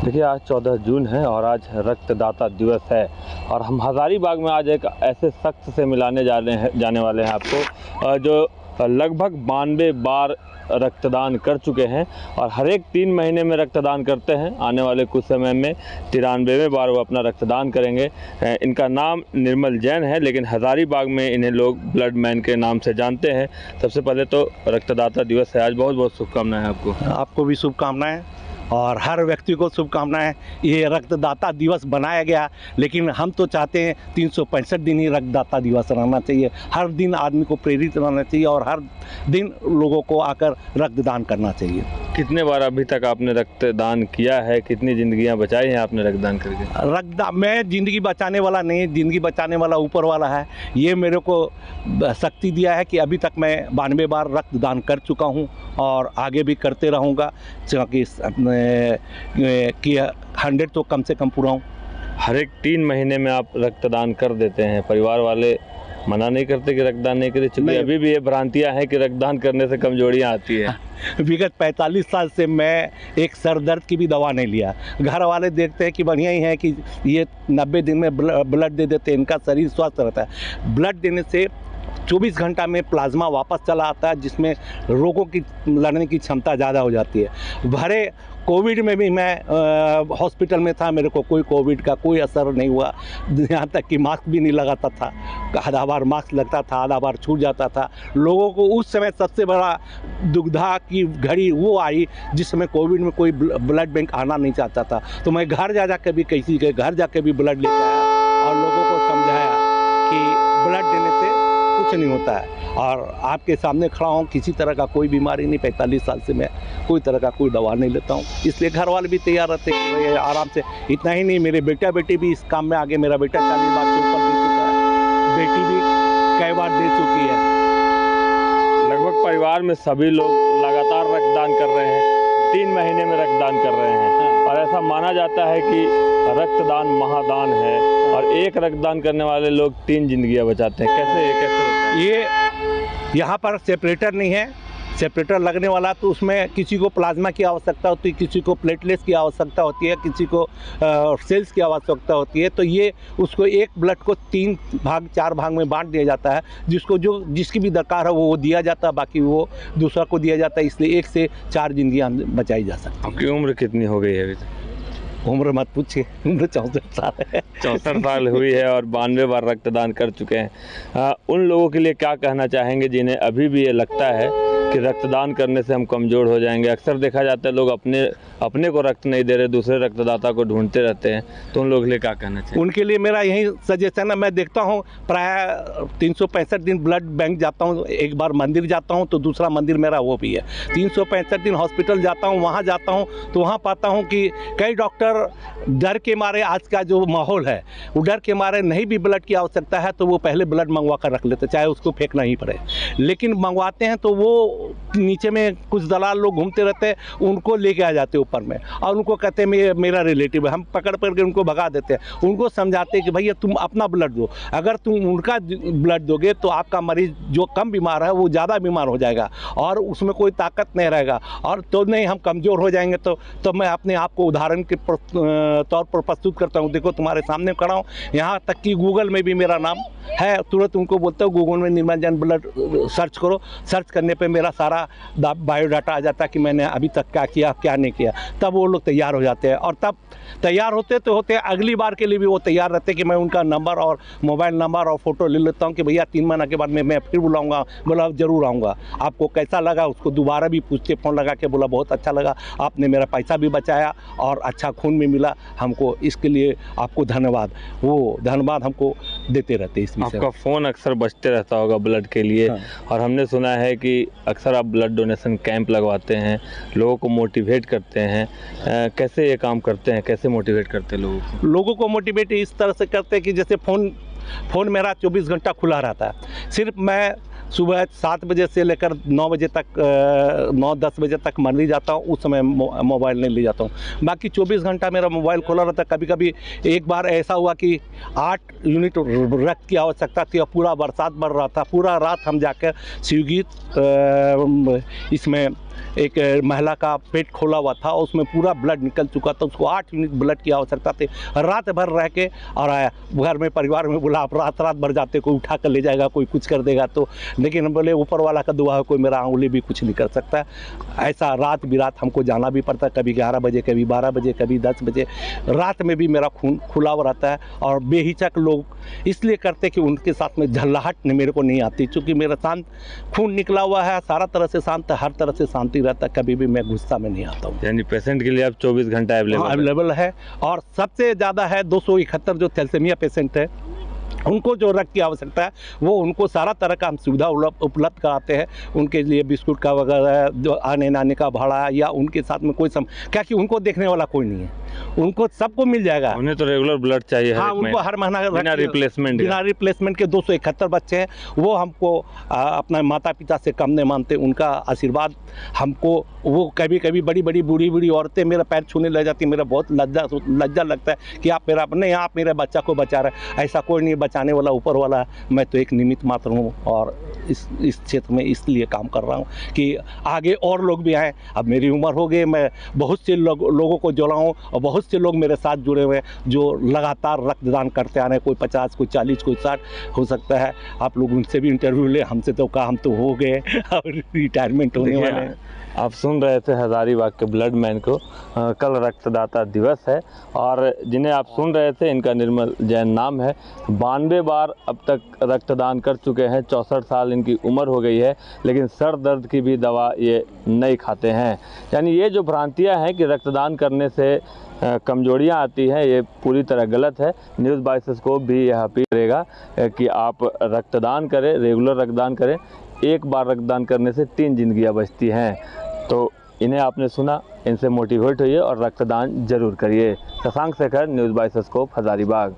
देखिए, आज 14 जून है और आज रक्तदाता दिवस है और हम हज़ारीबाग में आज एक ऐसे शख्स से मिलाने जाने वाले हैं आपको, जो लगभग 92 बार रक्तदान कर चुके हैं और हर एक 3 महीने में रक्तदान करते हैं। आने वाले कुछ समय में 93वें बार वो अपना रक्तदान करेंगे। इनका नाम निर्मल जैन है, लेकिन हज़ारीबाग में इन्हें लोग ब्लड मैन के नाम से जानते हैं। सबसे पहले तो रक्तदाता दिवस है आज, बहुत बहुत शुभकामनाएं आपको। आपको भी शुभकामनाएं और हर व्यक्ति को शुभकामनाएं। ये रक्तदाता दिवस बनाया गया, लेकिन हम तो चाहते हैं 365 दिन ही रक्तदाता दिवस रहना चाहिए। हर दिन आदमी को प्रेरित रहना चाहिए और हर दिन लोगों को आकर रक्तदान करना चाहिए। कितने बार अभी तक आपने रक्तदान किया है? कितनी ज़िंदगियां बचाई हैं आपने रक्तदान करके? रक्तदान मैं ज़िंदगी बचाने वाला नहीं, ज़िंदगी बचाने वाला ऊपर वाला है। ये मेरे को शक्ति दिया है कि अभी तक मैं 92 बार रक्तदान कर चुका हूँ और आगे भी करते रहूँगा, क्योंकि 100 तो कम से कम पूरा हूँ। हर एक 3 महीने में आप रक्तदान कर देते हैं। परिवार वाले मना नहीं करते कि रक्तदान नहीं करें? चूँकि अभी भी ये भ्रांतियाँ हैं कि रक्तदान करने से कमजोरियाँ आती हैं। विगत 45 साल से मैं एक सर दर्द की भी दवा नहीं लिया। घर वाले देखते हैं कि बढ़िया ही है कि ये 90 दिन में ब्लड दे देते हैं, इनका शरीर स्वस्थ रहता है। ब्लड देने से 24 घंटा में प्लाज्मा वापस चला आता है, जिसमें रोगों की लड़ने की क्षमता ज़्यादा हो जाती है। भरे कोविड में भी मैं हॉस्पिटल में था, मेरे को कोई कोविड का कोई असर नहीं हुआ। यहाँ तक कि मास्क भी नहीं लगाता था, आधा बार मास्क लगता था, आधा बार छूट जाता था। लोगों को उस समय सबसे बड़ा दुविधा की घड़ी वो आई जिस समय कोविड में कोई ब्लड बैंक आना नहीं चाहता था। तो मैं घर जा के भी किसी के घर जाके भी ब्लड लेकर आया और लोगों को समझाया कि ब्लड देने से कुछ नहीं होता है। और आपके सामने खड़ा हूँ, किसी तरह का कोई बीमारी नहीं। 45 साल से मैं कोई तरह का कोई दवा नहीं लेता हूँ, इसलिए घर वाले भी तैयार रहते हैं कि भाई आराम से। इतना ही नहीं, मेरे बेटा बेटी भी इस काम में आगे। मेरा बेटा 40 बार से ऊपर दे चुका है, बेटी भी कई बार दे चुकी है। लगभग परिवार में सभी लोग लगातार रक्तदान कर रहे हैं, 3 महीने में रक्तदान कर रहे हैं। और ऐसा माना जाता है कि रक्तदान महादान है और एक रक्तदान करने वाले लोग 3 जिंदगियां बचाते हैं। कैसे होता है? ये यहाँ पर सेपरेटर नहीं है। सेपरेटर लगने वाला तो उसमें किसी को प्लाज्मा की आवश्यकता होती है, किसी को प्लेटलेट्स की आवश्यकता होती है, किसी को सेल्स की आवश्यकता होती है। तो ये उसको एक ब्लड को 3 भाग 4 भाग में बांट दिया जाता है, जिसको जिसकी भी दरकार है वो दिया जाता है, बाकी वो दूसरा को दिया जाता है। इसलिए 1 से 4 जिंदगियाँ बचाई जा सकती हैं। आपकी उम्र कितनी हो गई है अभी? उम्र मत पूछिए, उम्र 64 साल है। 64 साल हुई है और 92 बार रक्तदान कर चुके हैं। उन लोगों के लिए क्या कहना चाहेंगे जिन्हें अभी भी ये लगता है कि रक्तदान करने से हम कमज़ोर हो जाएंगे? अक्सर देखा जाता है लोग अपने को रक्त नहीं दे रहे, दूसरे रक्तदाता को ढूंढते रहते हैं, तो उन लोगों के लिए क्या कहना चाहिए? उनके लिए मेरा यही सजेशन है। मैं देखता हूँ प्राय 365 दिन ब्लड बैंक जाता हूँ। एक बार मंदिर जाता हूँ तो दूसरा मंदिर मेरा वो भी है। 365 दिन हॉस्पिटल जाता हूँ, वहाँ जाता हूँ तो वहाँ पाता हूँ कि कई डॉक्टर डर के मारे, आज का जो माहौल है वो डर के मारे, नहीं भी ब्लड की आवश्यकता है तो वो पहले ब्लड मंगवा कर रख लेते, चाहे उसको फेंकना ही पड़े। लेकिन मंगवाते हैं तो वो नीचे में कुछ दलाल लोग घूमते रहते हैं, उनको लेके आ जाते हैं ऊपर में और उनको कहते हैं मेरा रिलेटिव है। हम पकड़ के उनको भगा देते हैं। उनको समझाते हैं कि भैया तुम अपना ब्लड दो, अगर तुम उनका ब्लड दोगे तो आपका मरीज जो कम बीमार है वो ज़्यादा बीमार हो जाएगा और उसमें कोई ताकत नहीं रहेगा और तो नहीं हम कमज़ोर हो जाएंगे। तो मैं अपने आप को उदाहरण के तौर पर प्रस्तुत करता हूँ। देखो तुम्हारे सामने खड़ा हूँ, यहाँ तक कि गूगल में भी मेरा नाम है। तुरंत उनको बोलता हूँ गूगल में निर्मल जैन ब्लड सर्च करो। सर्च करने पे मेरा सारा बायोडाटा आ जाता है कि मैंने अभी तक क्या किया क्या नहीं किया। तब वो लोग तैयार हो जाते हैं और तब तैयार होते अगली बार के लिए भी वो तैयार रहते हैं कि मैं उनका नंबर और मोबाइल नंबर और फ़ोटो ले लेता हूँ कि भैया 3 महीने के बाद मैं फिर बुलाऊँगा। बोला ज़रूर आऊँगा। आपको कैसा लगा उसको दोबारा भी पूछते, फ़ोन लगा के बोला बहुत अच्छा लगा, आपने मेरा पैसा भी बचाया और अच्छा खून भी मिला हमको, इसके लिए आपको धन्यवाद। वो धन्यवाद हमको देते रहते। इसमें आपका फ़ोन अक्सर बजते रहता होगा ब्लड के लिए। हाँ। और हमने सुना है कि अक्सर आप ब्लड डोनेशन कैंप लगवाते हैं, लोगों को मोटिवेट करते हैं। कैसे ये काम करते हैं, कैसे मोटिवेट करते हैं लोगों को? मोटिवेट इस तरह से करते हैं कि जैसे फ़ोन मेरा 24 घंटा खुला रहता है। सिर्फ मैं सुबह 7 बजे से लेकर 9 बजे तक 9-10 बजे तक मंदिर जाता हूँ, उस समय मोबाइल नहीं ले जाता हूँ। बाकी 24 घंटा मेरा मोबाइल खुला रहता है। कभी कभी एक बार ऐसा हुआ कि 8 यूनिट रक्त की आवश्यकता थी और पूरा बरसात बढ़ रहा था। पूरा रात हम जाकर शिवगीत इसमें एक महिला का पेट खोला हुआ था, उसमें पूरा ब्लड निकल चुका था, उसको 8 यूनिट ब्लड की आवश्यकता थी। रात भर रह के और आया घर में, परिवार में बोला आप रात भर जाते, कोई उठा कर ले जाएगा, कोई कुछ कर देगा तो, लेकिन हम बोले ऊपर वाला का दुआ है, कोई मेरा उंगली भी कुछ नहीं कर सकता। ऐसा रात बिरात हमको जाना भी पड़ता है, कभी 11 बजे, कभी 12 बजे, कभी 10 बजे, रात में भी मेरा खून खुला हुआ रहता है। और बेहिचक लोग इसलिए करते कि उनके साथ में झल्लाहट मेरे को नहीं आती, क्योंकि मेरा शांत खून निकला हुआ है, सारा तरह से शांत है, हर तरह से शांति रहता है, कभी भी मैं गुस्सा में नहीं आता हूँ। यानी पेशेंट के लिए आप 24 घंटा अवेलेबल है। और सबसे ज़्यादा है 271 जो थैलेसीमिया पेशेंट है, उनको जो रक्त की आवश्यकता है वो उनको सारा तरह का हम सुविधा उपलब्ध कराते हैं। उनके लिए बिस्कुट का वगैरह, जो आने जाने का भाड़ा, या उनके साथ में कोई क्या कि उनको देखने वाला कोई नहीं है, उनको सबको मिल जाएगा। उन्हें तो रेगुलर ब्लड चाहिए। हाँ, उनको हर महीना बिना रिप्लेसमेंट के 271 बच्चे हैं। वो हमको अपना माता पिता से कम नहीं मानते, उनका आशीर्वाद हमको, वो कभी कभी बड़ी बड़ी बूढ़ी औरतें मेरा पैर छूने लग जाती है, मेरा बहुत लज्जा लगता है कि आप मेरा नहीं, आप मेरे बच्चा को बचा रहे। ऐसा कोई नहीं, बचाने वाला ऊपर वाला, मैं तो एक निमित्त मात्र हूँ। और इस क्षेत्र में इसलिए काम कर रहा हूँ कि आगे और लोग भी आएँ। अब मेरी उम्र हो गई, मैं बहुत से लोगों को जोड़ाऊँ, और बहुत से लोग मेरे साथ जुड़े हुए हैं जो लगातार रक्तदान करते आ रहे हैं। कोई 50, कोई 40, कोई 60 हो सकता है। आप लोग उनसे भी इंटरव्यू ले, हमसे तो कहा हम तो हो गए और रिटायरमेंट होने वाले हैं। आप सुन रहे थे हजारीबाग के ब्लड मैन को। कल रक्तदाता दिवस है और जिन्हें आप सुन रहे थे इनका निर्मल जैन नाम है। 92 बार अब तक रक्तदान कर चुके हैं, 64 साल इनकी उम्र हो गई है, लेकिन सर दर्द की भी दवा ये नहीं खाते हैं। यानी ये जो भ्रांतियां हैं कि रक्तदान करने से कमजोरियां आती हैं, ये पूरी तरह गलत है। न्यूज़ बाय स्कोप भी यह अपील करेगा कि आप रक्तदान करें, रेगुलर रक्तदान करें। एक बार रक्तदान करने से 3 जिंदगियां बचती हैं। तो इन्हें आपने सुना, इनसे मोटिवेट होइए और रक्तदान जरूर करिए। Shashank Shekhar, news bye scope, Hazaribagh.